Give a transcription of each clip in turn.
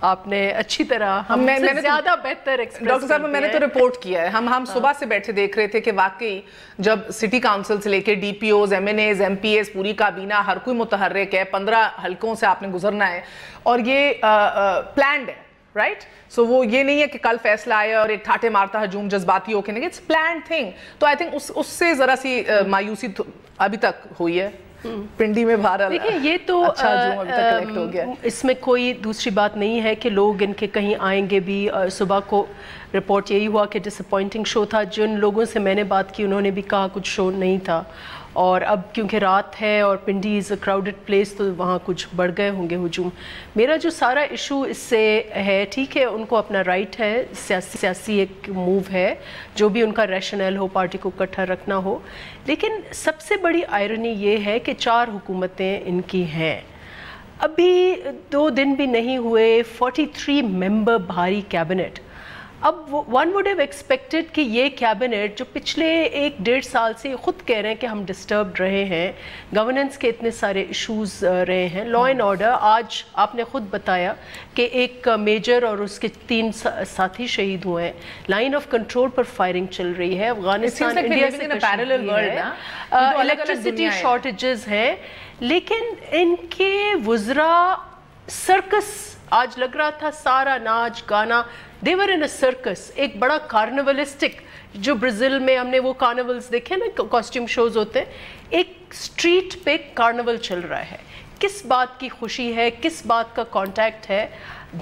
آپ نے اچھی طرح ہم سے زیادہ بہتر ایکسپریس. ڈاکٹر صاحب میں نے تو رپورٹ کیا ہے, ہم صبح سے بیٹھے دیکھ رہے تھے کہ واقعی جب سٹی کاؤنسل سے لے کے D P Os, M N As, M P As, پوری کابینہ ہر کوئی متحرک ہے, 15 حلقوں سے آپ نے گزرنا ہے اور یہ پلانڈ ہے, رائٹ؟ سو وہ یہ نہیں ہے کہ کل فیصلہ آئے اور ایک ٹھاٹے مارتا ہجوم جذباتی ہو کے نہیں, اٹس پلانڈ تھنگ. تو آئی تھنک اس سے ذرا سی مایوسی ابھی تک ہوئی ہے پنڈی میں. بہرحال دیکھیں یہ تو اس میں کوئی دوسری بات نہیں ہے کہ لوگ ان کے کہیں آئیں گے بھی. صبح کو رپورٹ یہی ہوا کہ ڈس اپوائنٹنگ شو تھا. جن لوگوں سے میں نے بات کی انہوں نے بھی کہا کچھ شو نہیں تھا, اور اب کیونکہ رات ہے اور پنڈی از اے کراؤڈڈ پلیس تو وہاں کچھ بڑھ گئے ہوں گے ہجوم. میرا جو سارا ایشو اس سے ہے, ٹھیک ہے ان کو اپنا رائٹ ہے, سیاسی ایک موو ہے, جو بھی ان کا ریشنل ہو, پارٹی کو اکٹھا رکھنا ہو, لیکن سب سے بڑی آئرنی یہ ہے کہ 4 حکومتیں ان کی ہیں. ابھی 2 دن بھی نہیں ہوئے, 43 ممبر بھاری کیبنٹ. اب ون وڈ ہیو ایکسپیکٹڈ کہ یہ کیبنٹ جو پچھلے 1-1.5 سال سے خود کہہ رہے ہیں کہ ہم ڈسٹربڈ رہے ہیں, گورننس کے اتنے سارے ایشوز رہے ہیں, لا اینڈ آرڈر. آج آپ نے خود بتایا کہ ایک میجر اور اس کے 3 ساتھی شہید ہوئے ہیں, line of control per firing چل رہی ہے. افغانستان انڈیا سے کشمیر ہے, الیکٹریسٹی شارٹیجز ہیں, لیکن ان کے وزراء سرکس, آج لگ رہا تھا سارا ناچ گانا, they were in a circus, ایک بڑا کارنیولسٹک, جو برازیل میں ہم نے وہ کارنیولز دیکھے نا, کاسٹیوم شوز ہوتے ہیں, ایک سٹریٹ پہ کارنیول چل رہا ہے. کس بات کی خوشی ہے, کس بات کا کانٹیکٹ ہے؟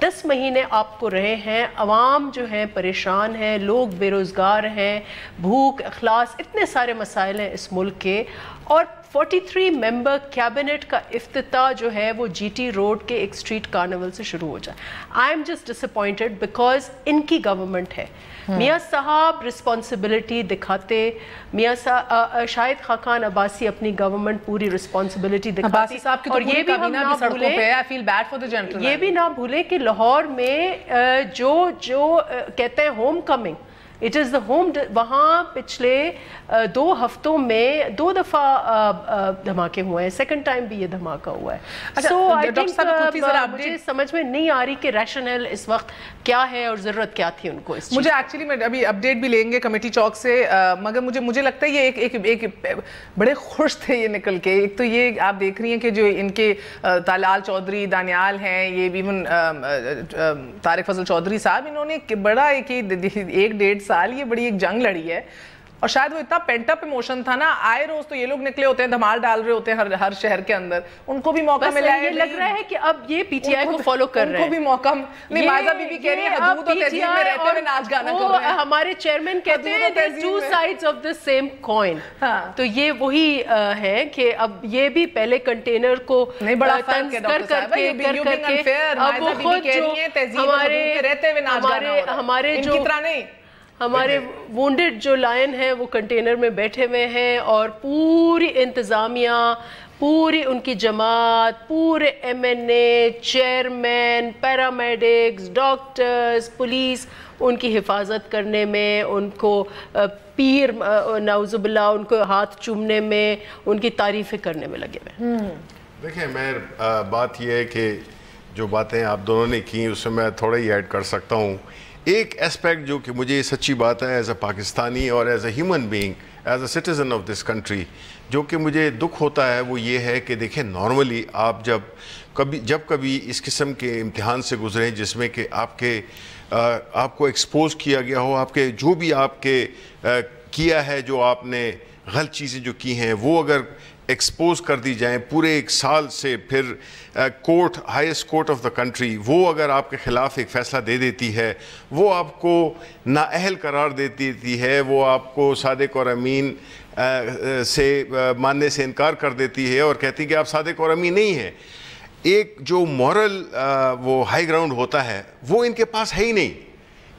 10 مہینے آپ کو رہے ہیں, عوام جو ہیں پریشان ہیں, لوگ بے روزگار ہیں, بھوک, افلاس, اتنے سارے مسائل ہیں اس ملک کے, اور 43 ممبر کیبنٹ کا افتتاح جو ہے وہ جی ٹی روڈ کے ایک سٹریٹ کارنیول سے شروع ہو جائے. I am just disappointed because ان کی گورنمنٹ ہے. میاں صاحب رسپانسبلٹی دکھاتے, میاں شاہد خاقان عباسی اپنی گورنمنٹ پوری رسپانسبلٹی دکھاتی, اور یہ بھی ہم نہ بھولیں, یہ بھی نہ بھولیں کہ لاہور میں جو کہتے ہیں home coming, it is the home, وہاں پچھلے 2 ہفتوں میں 2 دفعہ دھماکے ہوئے ہیں, سیکنڈ ٹائم بھی یہ دھماکہ ہوا ہے. سو آئی تھنک مجھے سمجھ میں نہیں آ رہی کہ ریشنل اس وقت کیا ہے اور ضرورت کیا تھی ان کو. اس مجھے ایکچولی میں ابھی اپڈیٹ بھی لیں گے کمیٹی چوک سے, مگر مجھے لگتا ہے یہ ایک بڑے خوش تھے یہ نکل کے. ایک تو یہ آپ دیکھ رہی ہیں کہ جو ان کے طلال چودھری, دانیال ہیں, یہ ایون طارق فضل چودھری صاحب, انہوں نے بڑا 1-1.5 سال یہ بڑی ایک جنگ لڑی ہے, اور شاید وہ اتنا پینٹ اپ ایموشن تھا نا. آئے روز تو یہ لوگ نکلے ہوتے ہیں, دھمال ڈال رہے ہوتے ہیں ہر شہر کے اندر, ان کو بھی موقع ملا ہے. یہ لگ رہا ہے کہ اب یہ پی ٹی آئی کو فالو کر رہے ہیں, ان کو بھی موقع نہیں. مائزہ بی بی کہہ رہی ہے حدود و تہذیب میں رہتے ہوئے ناچ گانا کر رہے ہیں. ہمارے چیئرمین کہتے ہیں there's 2 sides of the same coin. تو یہ وہی ہے کہ اب یہ بھی پہلے کنٹینر کو طنز کر کے اب وہ خود جو ہمارے وونڈڈ جو لائن ہیں وہ کنٹینر میں بیٹھے ہوئے ہیں, اور پوری انتظامیہ, پوری ان کی جماعت, پورے ایم این اے, چیئرمین, پیرامیڈکس, ڈاکٹرز, پولیس ان کی حفاظت کرنے میں, ان کو پیر نعوذ باللہ ان کو ہاتھ چومنے میں, ان کی تعریفیں کرنے میں لگے ہوئے. دیکھیں میں بات یہ ہے کہ جو باتیں آپ دونوں نے کی اس میں تھوڑا ہی ایڈ کر سکتا ہوں. ایک اسپیکٹ جو کہ مجھے سچی بات ہے ایز اے پاکستانی اور as a human being, as a citizen of this country, جو کہ مجھے دکھ ہوتا ہے وہ یہ ہے کہ دیکھیں نارملی آپ جب کبھی اس قسم کے امتحان سے گزریں جس میں کہ آپ کو ایکسپوز کیا گیا ہو, آپ کے جو بھی آپ کے کیا ہے, جو آپ نے غلط چیزیں جو کی ہیں وہ اگر ایکسپوز کر دی جائیں پورے 1 سال سے, پھر court, highest court of the country وہ اگر آپ کے خلاف ایک فیصلہ دے دیتی ہے, وہ آپ کو نااہل قرار دے دیتی ہے, وہ آپ کو صادق اور امین سے ماننے سے انکار کر دیتی ہے اور کہتی ہے کہ آپ صادق اور امین نہیں ہیں. ایک جو مورل وہ ہائی گراؤنڈ ہوتا ہے وہ ان کے پاس ہے ہی نہیں.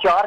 4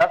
10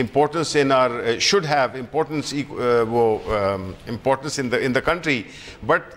importance in our should have importance importance in the country, but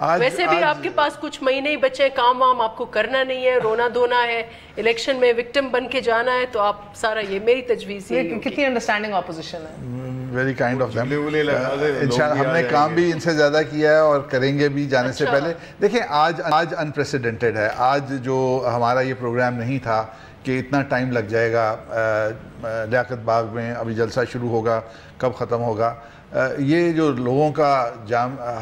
ویسے بھی آپ کے پاس کچھ مہینے ہی بچے، کام وام آپ کو کرنا نہیں ہے، رونا دھونا ہے، الیکشن میں وکٹم بن کے جانا ہے، تو آپ سارا یہ میری تجویز ہے. کتنی انڈرسٹینڈنگ اپوزیشن ہے. Very kind of them. انشاءاللہ ہم نے کام بھی ان سے زیادہ کیا ہے اور کریں گے بھی جانے سے پہلے. دیکھیں آج انپریسیڈنٹڈ ہے. آج جو ہمارا یہ پروگرام نہیں تھا کہ اتنا ٹائم لگ جائے گا لیاقت باغ میں، ابھی جلسہ شروع ہوگا، کب ختم ہوگا. یہ جو لوگوں کا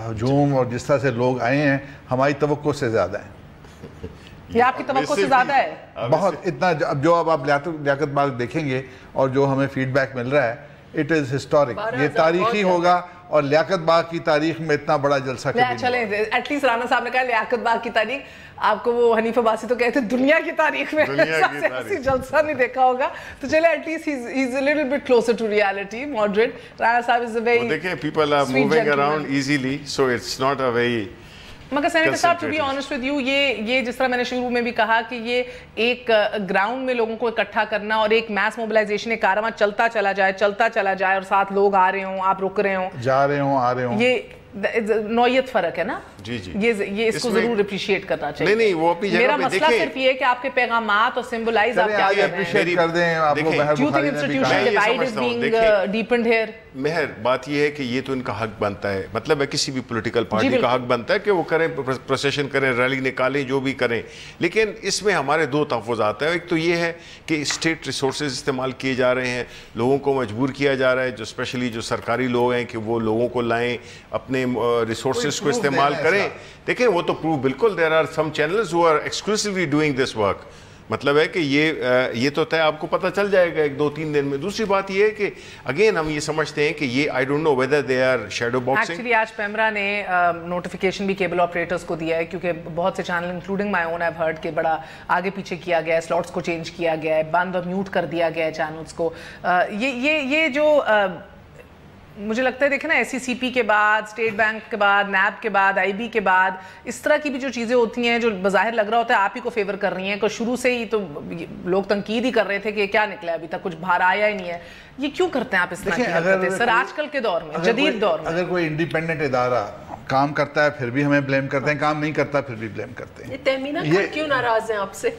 ہجوم اور جس طرح سے لوگ آئے ہیں ہماری توقع سے زیادہ ہیں. یہ آپ کی توقع سے زیادہ ہے بہت. اتنا جو اب آپ لیاقت باغ دیکھیں گے اور جو ہمیں فیڈ بیک مل رہا ہے، اٹ از ہسٹورک. یہ تاریخی ہوگا اور لیاقت باغ کی تاریخ میں اتنا بڑا جلسہ کبھی نہیں. چلیں ایٹ لیسٹ رانا صاحب نے کہا لیاقت باغ کی تاریخ. آپ کو وہ حنیف عباسی تو کہتے ہیں دنیا کی تاریخ میں ایسی جلسہ نہیں دیکھا ہوگا. تو چلے ایٹ لیسٹ ہی is a little bit closer to reality. Moderate Rana صاحب از اے ویری دیکھیں people are moving around easily so it's not a very. مگر سینیٹر صاحب to be honest with you یہ جس طرح میں نے شروع میں بھی کہا کہ یہ ایک گراؤنڈ میں لوگوں کو اکٹھا کرنا اور ایک میس موبلائزیشن، ایک کارواں چلتا چلا جائے اور ساتھ لوگ آ رہے ہوں، آپ رک رہے ہوں، جا رہے ہوں، آ رہے ہوں، یہ نوعیت فرق ہے نا. جی جی یہ اس کو ضرور اپریشیٹ کرنا چاہیے. نہیں وہ اپنی جگہ پہ میرا مسئلہ صرف یہ ہے کہ آپ کے پیغامات اور سمبلائز آپ کیا اپریشیٹ کر دیں. آپ کو مہر بات یہ ہے کہ یہ تو ان کا حق بنتا ہے، مطلب ہے کسی بھی پولیٹیکل پارٹی کا حق بنتا ہے کہ وہ کریں، پروسیشن کریں، ریلی نکالیں، جو بھی کریں. لیکن اس میں ہمارے دو تحفظات ہیں. ایک تو یہ ہے کہ اسٹیٹ ریسورسز استعمال کیے جا رہے ہیں، لوگوں کو مجبور کیا جا رہا ہے، جو اسپیشلی جو سرکاری لوگ ہیں کہ وہ لوگوں کو لائیں، اپنے ریسورسز کو استعمال کریں. دیکھیں وہ تو پروف بالکل there are some channels who are exclusively doing this work. مطلب ہے کہ یہ تو طے آپ کو پتہ چل جائے گا 1-2-3 دن میں. دوسری بات یہ ہے کہ اگین ہم یہ سمجھتے ہیں کہ یہ I don't know whether they are shadow boxing. Actually آج پیمرا نے نوٹیفیکیشن بھی کیبل آپریٹرز کو دیا ہے کیونکہ بہت سے channel including my own I heard کہ بڑا آگے پیچھے کیا گیا ہے، سلاٹس کو چینج کیا گیا ہے، بند اور میوٹ کر دیا گیا ہے چینلز کو. یہ جو مجھے لگتا ہے دیکھیں نا ایس سی سی پی کے بعد، اسٹیٹ بینک کے بعد، نیب کے بعد، آئی بی کے بعد، اس طرح کی بھی جو چیزیں ہوتی ہیں جو بظاہر لگ رہا ہوتا ہے آپ ہی کو فیور کر رہی ہیں، کہ شروع سے ہی تو لوگ تنقید ہی کر رہے تھے کہ کیا نکلا ابھی تک کچھ باہر آیا ہی نہیں ہے. یہ کیوں کرتے ہیں آپ اس طرح کی حرکتیں سر آج کل کے دور میں، جدید دور میں؟ اگر کوئی انڈیپینڈنٹ ادارہ کام کرتا ہے پھر بھی ہمیں بلیم کرتے ہیں، کام نہیں کرتا پھر بھی بلیم کرتے ہیں. تہمینہ کیوں ناراض ہیں آپ سے؟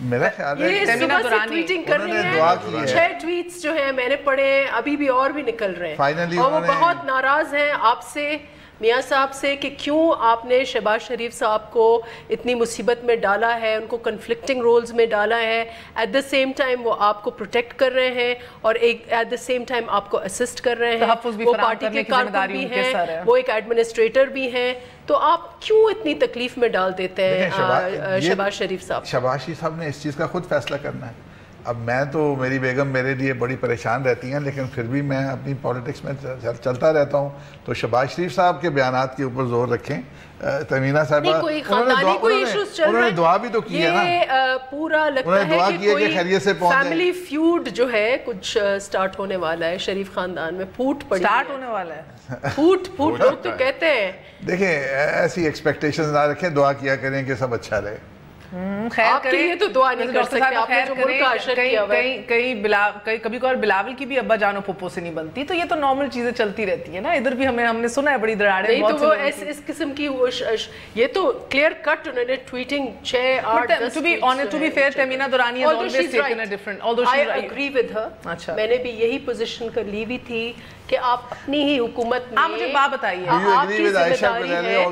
میرا خیال ہے یہ صبح سے ٹویٹنگ کر رہے ہیں، 6 ٹویٹس جو ہیں میں نے پڑھے، ابھی بھی اور بھی نکل رہے ہیں، اور وہ بہت ناراض ہیں آپ سے، میاں صاحب سے، کہ کیوں آپ نے شہباز شریف صاحب کو اتنی مصیبت میں ڈالا ہے، ان کو کنفلکٹنگ رولز میں ڈالا ہے. ایٹ دا سیم ٹائم وہ آپ کو پروٹیکٹ کر رہے ہیں اور ایٹ دا سیم ٹائم آپ کو اسسٹ کر رہے ہیں. وہ پارٹی کے کارکن بھی ہیں، وہ ایک ایڈمنسٹریٹر بھی ہیں. تو آپ کیوں اتنی تکلیف میں ڈال دیتے ہیں شہباز شریف صاحب؟ شہباز شریف صاحب نے اس چیز کا خود فیصلہ کرنا ہے. اب میں تو، میری بیگم میرے لیے بڑی پریشان رہتی ہیں لیکن پھر بھی میں اپنی پولیٹکس میں چلتا رہتا ہوں. تو شہباز شریف صاحب کے بیانات کے اوپر زور رکھیں. تمینہ صاحبہ انہوں نے دعا بھی تو کی ہے نا. یہ پورا لگتا ہے کہ کوئی فیملی فیوڈ جو ہے کچھ سٹارٹ ہونے والا ہے شریف خاندان میں. پھوٹ پڑی سٹارٹ ہونے والا ہے، پھوٹ لوگ تو کہتے ہیں. دیکھیں ایسی ایکسپیکٹیشنز نہ رکھیں، دعا کیا کریں کہ سب اچھا رہے. آپ کے لیے تو دعا نہیں کر سکتے، آپ نے جو ملک کا عشر کیا ہوا ہے. کبھی کبھی بلاول کی بھی ابا جان و پھپھو سے نہیں بنتی، تو یہ تو نارمل چیزیں چلتی رہتی ہیں نا. ادھر بھی ہم نے سنا ہے بڑی دراڑیں. نہیں تو وہ اس قسم کی یہ تو کلیئر کٹ انہوں نے ٹویٹنگ 6-8 to be fair Tehmina Durrani has always taken a different, although I agree with her. میں نے بھی یہی پوزیشن کر لی بھی تھی کہ آپ اپنی ہی حکومت میں، آپ مجھے بات بتائیے، آپ کی ذمہ داری ہے.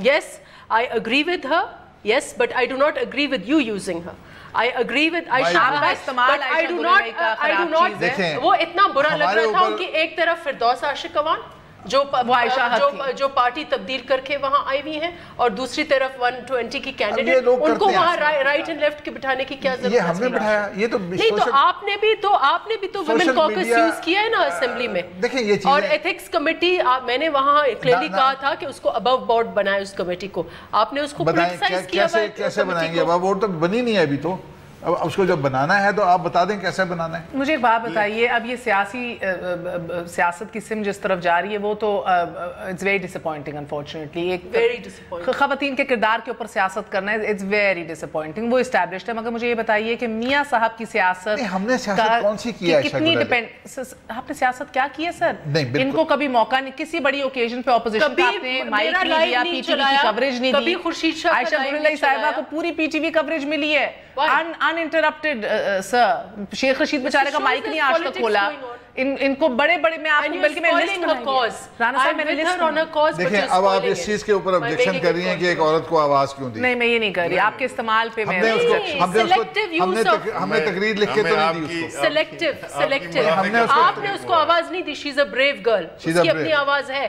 Yes, I agree with her. Yes, but I do not agree with you using her. I agree with Aisha, but I do not. وہ اتنا برا لگ رہا تھا ان کی ایک طرف فردوس عاشق اوان جو پارٹی تبدیل کر کے وہاں آئی ہوئی ہیں، اور دوسری طرف 120 کی کینڈیڈیٹ، ان کو وہاں رائٹ اینڈ لیفٹ کے بٹھانے کی کیا ضرورت ہے؟ یہ ہم نے بٹھایا. یہ تو نہیں، تو آپ نے بھی تو ویمن کاکس یوز کیا ہے نا اسمبلی میں. دیکھیں یہ چیز، اور ایتھکس کمیٹی میں نے وہاں کلیئرلی کہا تھا کہ اس کو ابو بورڈ بنائے اس کمیٹی کو. آپ نے اس کو کرٹیسائز کیا. کیسے بنائیں گے؟ ابو بورڈ تو بنی نہیں ہے ابھی. تو اب اس کو جب بنانا ہے تو آپ بتا دیں کیسے بنانا ہے. مجھے ایک بات بتائیے, اب یہ سیاست کی سم جس طرف جا رہی ہے وہ تو it's very disappointing unfortunately. خواتین کے کردار کے اوپر سیاست کرنا ہے اٹس ویری ڈس اپوائنٹنگ, وہ اسٹیبلشڈ ہے. مگر مجھے یہ بتائیے کہ میاں صاحب کی سیاست, ہم نے سیاست کون سی کی ہے, کتنی ڈیپینڈ, آپ نے سیاست کیا کی ہے سر؟ ان کو کبھی موقع نہیں, کسی بڑی اوکیزن پہ اپوزیشن کا آپ نے مائک نہیں دیا, پی ٹی وی کی کوریج نہیں دی. عائشہ نور صاحبہ کو پوری پی ٹی وی کوریج ملی ہے uninterrupted سر. شیخ رشید بیچارے کا مائک نہیں آج تک کھولا. ان کو بڑے بڑے, میں آپ کو بلکہ میں لسٹ رانا صاحب میں نے لسٹ. دیکھیں اب آپ اس چیز کے اوپر آبجیکشن کر رہی ہیں کہ ایک عورت کو آواز کیوں دی. نہیں میں یہ نہیں کر رہی, آپ کے استعمال پہ میں ہم نے تقریر لکھ کے تو نہیں دی اس کو. سلیکٹیو آپ نے اس کو آواز نہیں دی. شی از اے بریو گرل, اس کی اپنی آواز ہے,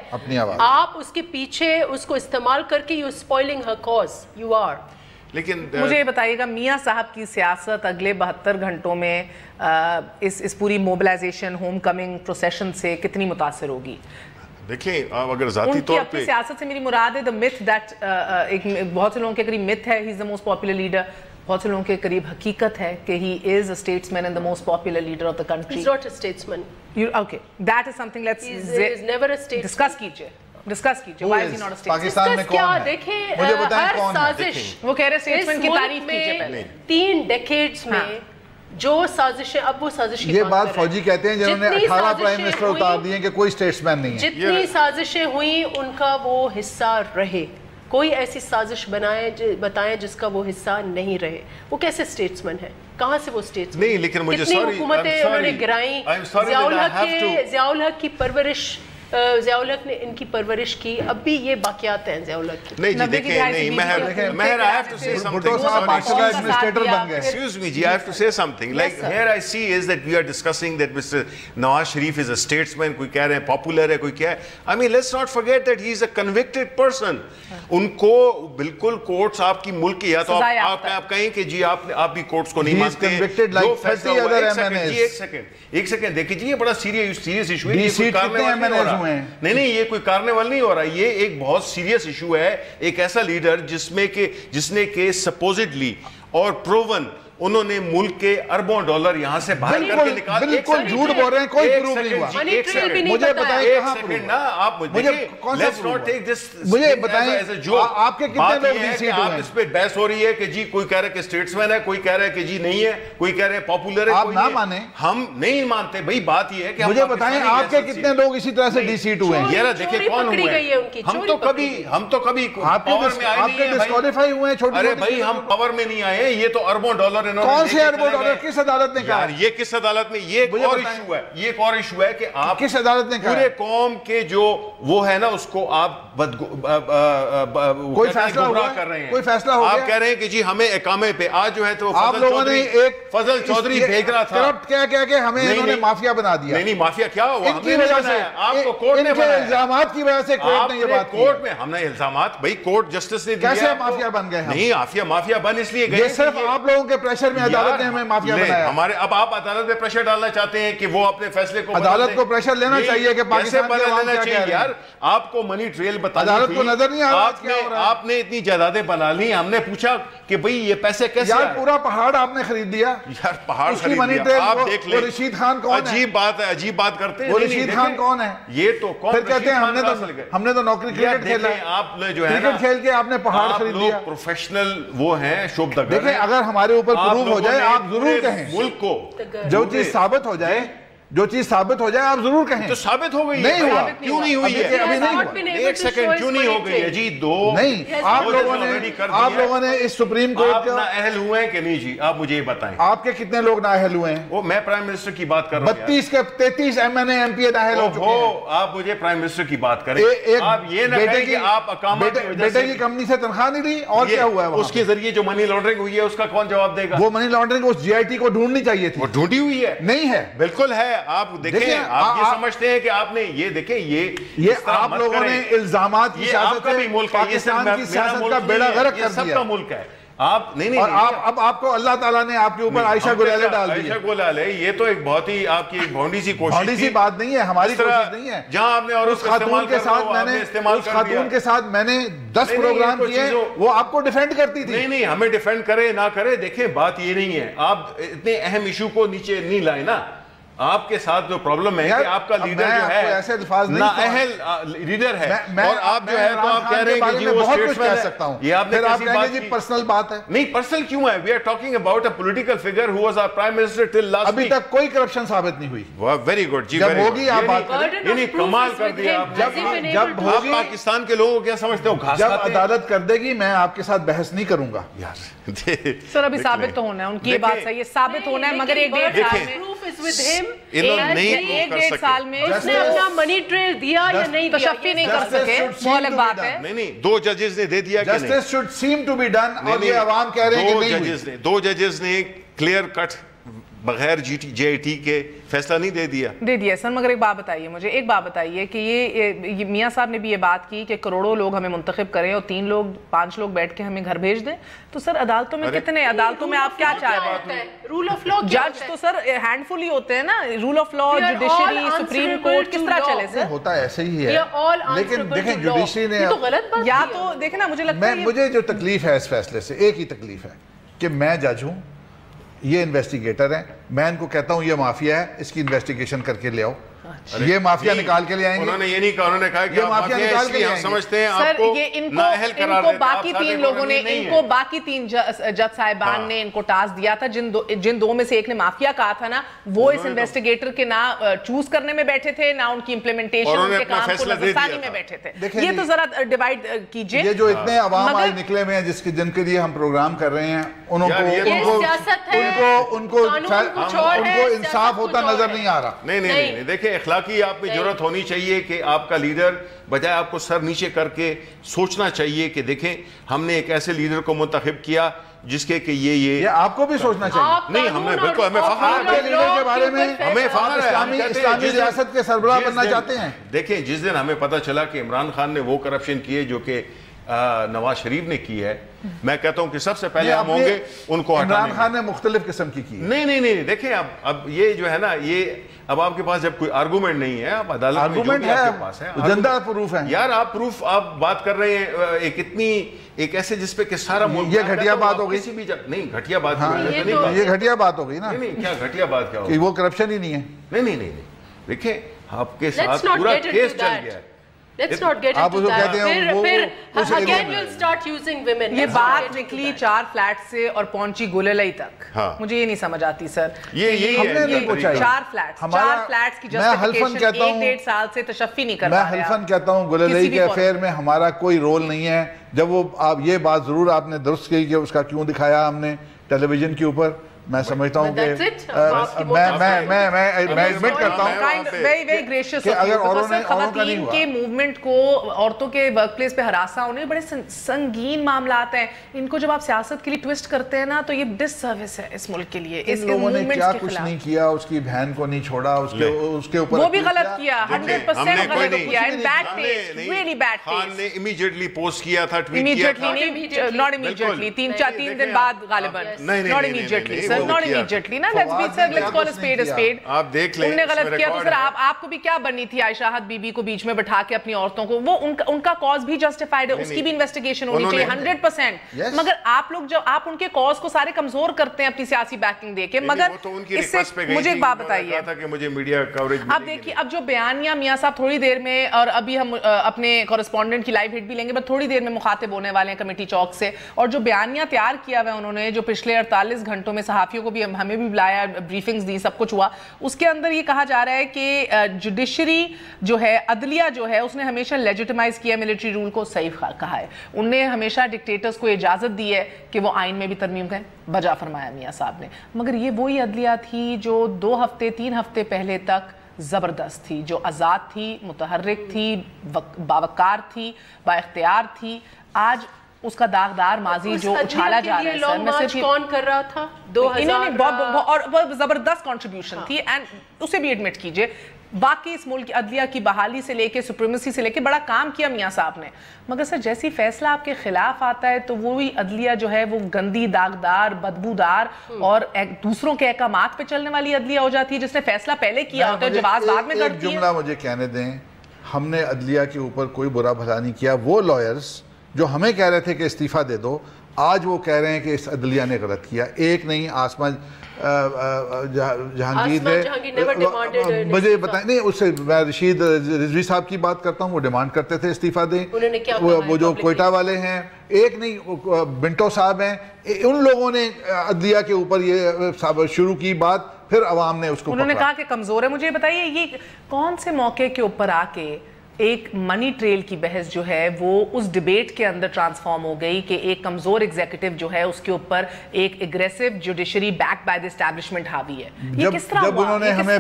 آپ اس کے پیچھے اس کو استعمال کر کے you spoiling her cause. You are. لیکن مجھے یہ بتائیے گا میاں صاحب کی سیاست اگلے 72 گھنٹوں میں اس پوری موبلائزیشن ہوم کمنگ پروسیشن سے کتنی متاثر ہوگی؟ دیکھیں اگر ذاتی طور پہ سیاست سے میری مراد ہے the myth that بہت سے لوگوں کے قریب myth ہے he is the most popular leader, بہت سے لوگوں کے قریب حقیقت ہے کہ he is a statesman and the most popular leader of the country. He's not a statesman. Okay, that is something let's He's never a statesman. discuss کیجئے. Discuss کیجئے, why is he not a statesman? Pakistan میں کون ہے؟ دیکھیں مجھے بتائیں ہر کون ہے. سازش وہ کہہ رہے اسٹیٹسمین کی تعریف کیجئے پہلے. 3 ڈیکیڈز میں جو سازشیں, اب وہ سازش کی یہ بات فوجی کہتے ہیں جنہوں نے 18 پرائم منسٹر اتار دیے کہ کوئی اسٹیٹسمین نہیں ہے. جتنی سازشیں ہوئیں ان کا وہ حصہ رہے. کوئی ایسی سازش بتائیں جس کا وہ حصہ نہیں رہے. وہ کیسے اسٹیٹسمین ہے؟ کہاں سے وہ اسٹیٹسمین؟ نہیں لیکن مجھے کتنی حکومتیں انہوں نے گرائیں. ضیاء الحق کی پرورش, ضیاء الحق نے ان کی پرورش کی, اب بھی یہ باقیات ہیں ضیاء الحق کی. نہیں جی دیکھیں, نہیں مہر I have to say something. Excuse me ji, I have to say something. Like here I see is that we are discussing that Mr. Nawaz Sharif is a statesman, کوئی کہہ رہے ہیں popular ہے, کوئی کیا ہے. I mean let's not forget that he is a convicted person. ان کو بالکل کورٹس آپ کی ملک کی, یا تو آپ کہیں کہ جی آپ بھی کورٹس کو نہیں مانتے ہیں. ایک سیکنڈ دیکھیں جی, یہ بڑا سیریس ایشو ہے. نہیں یہ کوئی کارنیول نہیں ہو رہا, یہ ایک بہت سیریس ایشو ہے. ایک ایسا لیڈر جس نے کہ سپوزڈلی اور پروون انہوں نے ملک کے اربوں ڈالر یہاں سے باہر کر کے نکال. بالکل جھوٹ بول رہے ہیں, کوئی پروف نہیں ہوا. مجھے بتائیں کہاں پروف نا, آپ مجھے بتائیں آپ کے کتنے لوگ ڈی سی آپ اس پہ بحث ہو رہی ہے کہ جی کوئی کہہ رہا ہے کہ اسٹیٹسمین ہے, کوئی کہہ رہا ہے کہ جی نہیں ہے, کوئی کہہ رہا ہے پاپولر ہے. آپ نہ مانیں, ہم نہیں مانتے بھائی. بات یہ ہے کہ مجھے بتائیں آپ کے کتنے لوگ اسی طرح سے ڈی سی ٹو ہیں. یار دیکھیں کون ہوئے ہیں, ہم تو کبھی پاور میں آئے نہیں ہیں. ڈسکوالیفائی ہوئے ہیں. ارے بھائی ہم پاور میں نہیں آئے ہیں, یہ تو اربوں ڈالر انہوں نے. کون سے اربوں ڈالر کس عدالت نے کہا؟ یہ کس عدالت میں, یہ ایک اور ایشو ہے. یہ ایک اور ایشو ہے کہ آپ کس عدالت نے کہا پورے قوم کے جو وہ ہے نا اس کو آپ کوئی فیصلہ ہوا کر رہے ہیں. کوئی فیصلہ ہو گیا. آپ کہہ رہے ہیں کہ جی ہمیں اقامے پہ آج جو ہے تو آپ لوگوں نے ایک فضل چودھری بھیج رہا تھا. کرپٹ کہہ کے ہمیں انہوں نے مافیا بنا دیا. نہیں مافیا کیا ہوا, ان کی وجہ سے, آپ کو کورٹ نے بنایا. الزامات کی وجہ سے کورٹ نے یہ بات کی. کورٹ میں ہم نے الزامات, بھائی کورٹ جسٹس نے دیا. کیسے مافیا بن گئے؟ نہیں مافیا بن اس لیے گئے, یہ صرف آپ لوگوں کے پریشر میں عدالت نے ہمیں مافیا بنایا. ہمارے اب آپ عدالت میں پریشر ڈالنا چاہتے ہیں کہ وہ اپنے فیصلے کو, عدالت کو پریشر لینا چاہیے کہ پاکستان کے عوام کیا کہہ رہے ہیں. یار آپ کو منی ٹریل بتانا, عدالت کو نظر نہیں آ رہا. آپ نے اتنی جائیدادیں بنا لی, ہم نے پوچھا کہ بھئی یہ پیسے کیسے آئے. یار پورا پہاڑ آپ نے خرید دیا. یار پہاڑ خرید دیا, آپ دیکھ لیں. رشید خان کون ہے؟ عجیب بات ہے, عجیب بات کرتے ہیں. وہ رشید خان کون ہے؟ یہ تو کون؟ پھر کہتے ہیں ہم نے تو نوکری کرکٹ کھیلا. آپ نے جو ہے نا کرکٹ کھیل کے آپ نے پہاڑ خرید لیا. آپ لوگ پروفیشنل وہ ہیں شوبدگر. دیکھیں اگر ہمارے اوپر پروف ہو جائے آپ ضرور کہیں. ملک کو جو چیز ثابت ہو جائے, جو چیز ثابت ہو جائے آپ ضرور کہیں. تو ثابت ہو گئی, نہیں ہوا. کیوں نہیں ہوئی ہے؟ ابھی نہیں ہوا. ایک سیکنڈ کیوں نہیں ہو گئی ہے جی؟ نہیں, آپ لوگوں نے اس سپریم کورٹ کا اہل ہوئے ہیں کہ نہیں جی؟ آپ مجھے یہ بتائیں. آپ کے کتنے لوگ نااہل ہوئے ہیں؟ وہ میں پرائم منسٹر کی بات کر رہا ہوں. 32 کے 33 M N A M P نااہل ہو چکے ہیں. آپ مجھے پرائم منسٹر کی بات کریں. آپ یہ نہ کہیں کہ آپ اقامہ کی وجہ سے بیٹے کی کمپنی سے تنخواہ نہیں لی, اور کیا ہوا ہے اس کے ذریعے جو منی لانڈرنگ ہوئی ہے اس کا کون جواب دے گا؟ وہ money laundering us G I T کو ڈھونڈنی چاہیے تھی. وہ ڈھونڈی ہوئی ہے. نہیں ہے. بالکل ہے. آپ دیکھیں, آپ یہ سمجھتے ہیں کہ آپ نے یہ دیکھیں, یہ آپ لوگوں نے الزامات کی سیاست کا بھی ملک ہے, پاکستان کی سیاست کا بیڑا غرق کر دیا. سب کا ملک ہے. آپ نہیں اور اب آپ کو اللہ تعالیٰ نے آپ کے اوپر عائشہ گلالے ڈال دی. عائشہ گلالے یہ تو ایک بہت ہی آپ کی ایک بھونڈی سی کوشش سی بات نہیں ہے, ہماری کوشش نہیں ہے. جہاں آپ نے اور اس خاتون کے ساتھ میں نے 10 پروگرام کیے, وہ آپ کو ڈیفینڈ کرتی تھی. نہیں ہمیں ڈیفینڈ کرے نہ کرے, دیکھیں بات یہ نہیں ہے, آپ اتنے اہم ایشو کو نیچے نہیں لائے نا. آپ کے ساتھ جو پرابلم ہے کہ آپ کا لیڈر جو ہے نااہل لیڈر ہے, اور آپ جو ہے تو آپ کہہ رہے ہیں کہ جی وہ بہت کچھ کہہ سکتا ہوں, یہ آپ نے کیسی بات کی, پرسنل بات ہے. نہیں پرسنل کیوں ہے, we are talking about a political figure who was our prime minister till last week. ابھی تک کوئی کرپشن ثابت نہیں ہوئی. ویری گڈ جی, جب ہوگی آپ بات کریں. یعنی کمال کر دیا آپ. جب آپ پاکستان کے لوگوں کو کیا سمجھتے ہو, گھاس جب عدالت کر دے گی میں آپ کے ساتھ بحث نہیں کروں گا. سر ابھی ثابت تو ہونا ہے, ان کی یہ بات صحیح ہے, ثابت ہونا ہے, مگر ایک ڈیڑھ سال میں اس نے اپنا منی ٹریل دیا یا نہیں دیا, تشفی نہیں کر سکے, وہ الگ بات ہے. نہیں 2 ججز نے دے دیا کہ نہیں, justice should seem to be done, اور یہ عوام کہہ رہے ہیں کہ نہیں ہوئی. 2 ججز نے کلیئر کٹ بغیر جے آئی ٹی کے فیصلہ نہیں دے دیا سر. مگر ایک بات بتائیے مجھے, ایک بات بتائیے کہ یہ میاں صاحب نے بھی یہ بات کی کہ کروڑوں لوگ ہمیں منتخب کریں اور 3-5 لوگ بیٹھ کے ہمیں گھر بھیج دیں, تو سر عدالتوں میں کتنے, عدالتوں میں آپ کیا چاہ رہے ہیں؟ رول آف لا جج تو سر ہینڈ فل ہی ہوتے ہیں نا, rule of law, judiciary, supreme court, کس طرح چلے سر؟ ہوتا ایسے ہی ہے, لیکن دیکھیں جوڈیشری نے یا تو دیکھیں نا, مجھے لگتا ہے مجھے جو تکلیف ہے اس فیصلے سے ایک ہی تکلیف ہے کہ میں جج ہوں, یہ انویسٹیگیٹر ہیں, میں ان کو کہتا ہوں یہ مافیا ہے, اس کی انویسٹیگیشن کر کے لے آؤ. یہ مافیا نکال کے لے آئیں گے. انہوں نے یہ نہیں کہا, انہوں نے کہا کہ مافیا نکال کے لے آئیں گے. سمجھتے ہیں سر, آپ کو یہ ان کو باقی 3 لوگوں نے, ان کو باقی 3 جج صاحبان نے ان کو ٹاسک دیا تھا, جن 2 میں سے ایک نے مافیا کہا تھا نا, وہ اس انویسٹیگیٹر کے نہ چوز کرنے میں بیٹھے تھے, نہ ان کی امپلیمنٹیشن, ان کے کام کو نظرثانی میں بیٹھے تھے. یہ تو ذرا ڈیوائیڈ کیجئے. یہ جو اتنے عوام آج نکلے ہوئے ہیں جن کے لیے ہم پروگرام کر رہے ہیں, ان کو انصاف ہوتا نظر نہیں آ رہا. نہیں دیکھیں, اخلاقی آپ میں ضرورت ہونی چاہیے کہ آپ کا لیڈر بجائے آپ کو سر نیچے کر کے سوچنا چاہیے کہ دیکھیں ہم نے ایک ایسے لیڈر کو منتخب کیا جس کے کہ یہ آپ کو بھی سوچنا چاہیے. نہیں, ہمیں بالکل, ہمیں فخر ہے لیڈر کے بارے میں, ہمیں فخر ہے, اسلامی ریاست کے سربراہ بننا چاہتے ہیں. دیکھیں جس دن ہمیں پتہ چلا کہ عمران خان نے وہ کرپشن کیے جو کہ نواز شریف نے کی ہے, میں کہتا ہوں کہ سب سے پہلے ہم ہوں گے ان کو ہٹانے. عمران خان نے مختلف قسم کی نہیں دیکھیں, اب یہ جو ہے نا, یہ اب آپ کے پاس جب کوئی آرگومنٹ نہیں ہے, آپ عدالت میں آرگومنٹ ہے, زندہ پروف ہے. یار آپ پروف آپ بات کر رہے ہیں ایک ایسے جس پہ کہ سارا ملک, یہ گھٹیا بات ہو گئی. نہیں گھٹیا بات, یہ گھٹیا بات ہو گئی نا. کیا گھٹیا بات کیا ہو, کہ وہ کرپشن ہی نہیں ہے. نہیں دیکھیں آپ کے ساتھ پورا کیس چل گیا ہے. Let's not get into that. پھر again you'll start using women. یہ بات نکلی 4 فلیٹ سے اور پہنچی گلالئی تک. مجھے یہ نہیں سمجھ آتی سر, یہ ہم نے نہیں پوچھا. 4 فلیٹس کی جسٹیفیکیشن 1-1.5 سال سے تشفی نہیں کر رہا ہے. میں حلفاً کہتا ہوں گلالئی کے افیئر میں ہمارا کوئی رول نہیں ہے. جب وہ آپ یہ بات ضرور آپ نے درست کی کہ اس کا کیوں دکھایا ہم نے ٹیلی ویژن کے اوپر, میں سمجھتا ہوں کہ میں ایڈمٹ کرتا ہوں ویری گریشیس کہ اگر اوروں نے خواتین کے موومنٹ کو, عورتوں کے ورک پلیس پہ ہراساں ہونے, بڑے سنگین معاملات ہیں. ان کو جب آپ سیاست کے لیے ٹویسٹ کرتے ہیں نا, تو یہ ڈس سروس ہے اس ملک کے لیے. ان لوگوں نے کیا کچھ نہیں کیا, اس کی بہن کو نہیں چھوڑا, اس کے اوپر وہ بھی غلط کیا, 100% غلط کیا. In bad taste, really bad taste. Khan نے امیڈیٹلی پوسٹ کیا تھا, ٹویٹ کیا تھا. not immediately, 3 دن بعد غالباً, not immediately sir, not immediately نا. let's call a spade a spade. آپ دیکھ لیں, انہوں نے غلط کیا تو سر آپ کو بھی کیا بننی تھی عائشہ حد بی بی کو بیچ میں بٹھا کے اپنی عورتوں کو, وہ ان کا کاز بھی جسٹیفائیڈ ہے, اس کی بھی انویسٹیگیشن ہونی چاہیے 100%. مگر آپ لوگ جب آپ ان کے کاز کو سارے کمزور کرتے ہیں اپنی سیاسی بیکنگ دے کے, مگر اس سے مجھے ایک بات بتائیے, اب دیکھیے اب جو بیانیہ میاں صاحب تھوڑی دیر میں, اور ابھی ہم اپنے کورسپونڈنٹ کی لائیو ہٹ بھی لیں گے, بٹ تھوڑی دیر میں مخاطب ہونے والے ہیں کمیٹی چوک سے, اور جو بیانیہ تیار کیا ہوا ہے انہوں نے, جو پچھلے 48 گھنٹوں میں صحافیوں کو بھی ہمیں بھی بلایا, بریفنگز دی, سب کچھ ہوا, اس کے اندر یہ کہا جا رہا ہے کہ جوڈیشری جو ہے, عدلیہ جو ہے, اس نے ہمیشہ لیجیٹمائز کیا ملٹری رول کو, صحیح کہا ہے. ان نے ہمیشہ ڈکٹیٹرز کو اجازت دی ہے کہ وہ آئین میں بھی ترمیم کریں, بجا فرمایا میاں صاحب نے. مگر یہ وہی عدلیہ تھی جو 2-3 ہفتے پہلے تک زبردست تھی, جو آزاد تھی, متحرک تھی, باوقار تھی, با اختیار تھی. آج اس کا داغدار ماضی جو اچھالا جا رہا ہے, لانگ مارچ کون کر رہا تھا؟ 2000 اور زبردست کنٹریبیوشن تھی, اینڈ اسے بھی ایڈمٹ کیجئے. واقعی اس ملک کی عدلیہ کی بحالی سے لے کے سپریمیسی سے لے کے بڑا کام کیا میاں صاحب نے، مگر سر جیسی فیصلہ آپ کے خلاف آتا ہے تو وہی عدلیہ جو ہے وہ گندی، داغدار، بدبودار اور دوسروں کے احکامات پہ چلنے والی عدلیہ ہو جاتی ہے جس نے فیصلہ پہلے کیا ہوتا ہے، جواز بعد میں کرتی ہے۔ ایک جملہ مجھے کہنے دیں، ہم نے عدلیہ کے اوپر کوئی برا بھلا نہیں کیا۔ وہ لائرز جو ہمیں کہہ رہے تھے کہ استعفیٰ دے دو، آج وہ کہہ رہے ہیں کہ اس عدلیہ نے غلط کیا۔ ایک نہیں، آسمان جہانگیر نے مجھے بتائیں، نہیں اس سے میں رشید رضوی صاحب کی بات کرتا ہوں، وہ ڈیمانڈ کرتے تھے استعفیٰ دیں، وہ جو کوئٹہ والے ہیں، ایک نہیں بنٹو صاحب ہیں، ان لوگوں نے عدلیہ کے اوپر یہ شروع کی بات، پھر عوام نے اس کو انہوں نے کہا کہ کمزور ہے۔ مجھے بتائیے یہ کون سے موقع کے اوپر آ کے ایک منی ٹریل کی بحث جو ہے وہ اس ڈیبیٹ کے اندر ٹرانسفارم ہو گئی کہ ایک کمزور ایگزیکٹو جو ہے اس کے اوپر ایک aggressive judiciary back by the establishment حاوی ہے؟ یہ کس طرح ہوا؟ جب انہوں نے ہمیں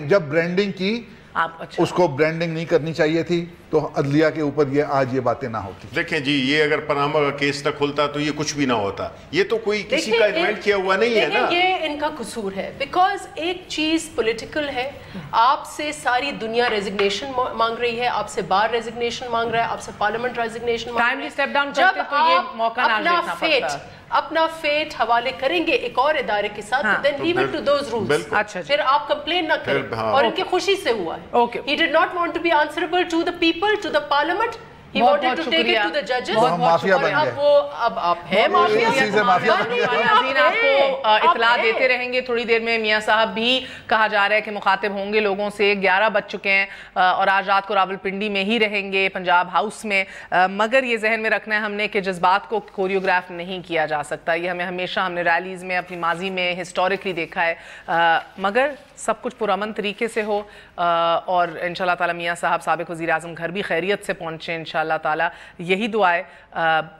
جب برانڈنگ کی، اس کو برانڈنگ نہیں کرنی چاہیے تھی تو عدلیہ کے اوپر یہ آج یہ باتیں نہ ہوتی۔ دیکھیں جی، یہ اگر پاناما کا کیس نہ کھلتا تو یہ کچھ بھی نہ ہوتا۔ یہ تو کوئی کسی کا انوینٹ کیا ہوا نہیں ہے نا، یہ ان کا قصور ہے۔ بیکاز ایک چیز پولیٹیکل ہے، آپ سے ساری دنیا ریزگنیشن مانگ رہی ہے، آپ سے بار ریزگنیشن مانگ رہا ہے، آپ سے پارلیمنٹ ریزگنیشن مانگ رہا ہے۔ اسٹیپ ڈاؤن کرتے تو یہ موقع نہ دیکھنا پڑتا۔ اپنا فیٹ حوالے کریں گے ایک اور ادارے کے ساتھ، then leave it to those rules۔ پھر آپ کمپلین نہ کریں، اور ان کی خوشی سے ہوا ہے۔ He did not want to be answerable to the people, to the parliament. He wanted to take it to the judges. Mafia بن گئے۔ اب آپ ہیں مافیا، آپ کو اطلاع دیتے رہیں گے۔ تھوڑی دیر میں میاں صاحب بھی کہا جا رہا ہے کہ مخاطب ہوں گے لوگوں سے، 11 بج چکے ہیں اور آج رات کو راولپنڈی میں ہی رہیں گے، پنجاب ہاؤس میں۔ مگر یہ ذہن میں رکھنا ہے ہم نے کہ جذبات کو کوریوگراف نہیں کیا جا سکتا، یہ ہمیں ہمیشہ ہم نے ریلیز میں اپنی ماضی میں ہسٹوریکلی دیکھا ہے، مگر سب کچھ پرامن طریقے سے ہو اور انشاءاللہ تعالی میاں صاحب سابق وزیر اعظم گھر بھی خیریت سے پہنچے انشاءاللہ تعالی، یہی دعا ہے۔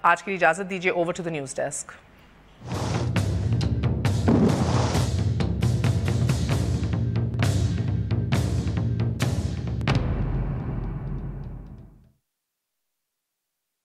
آج کے لیے اجازت دیجیے، over to the news desk.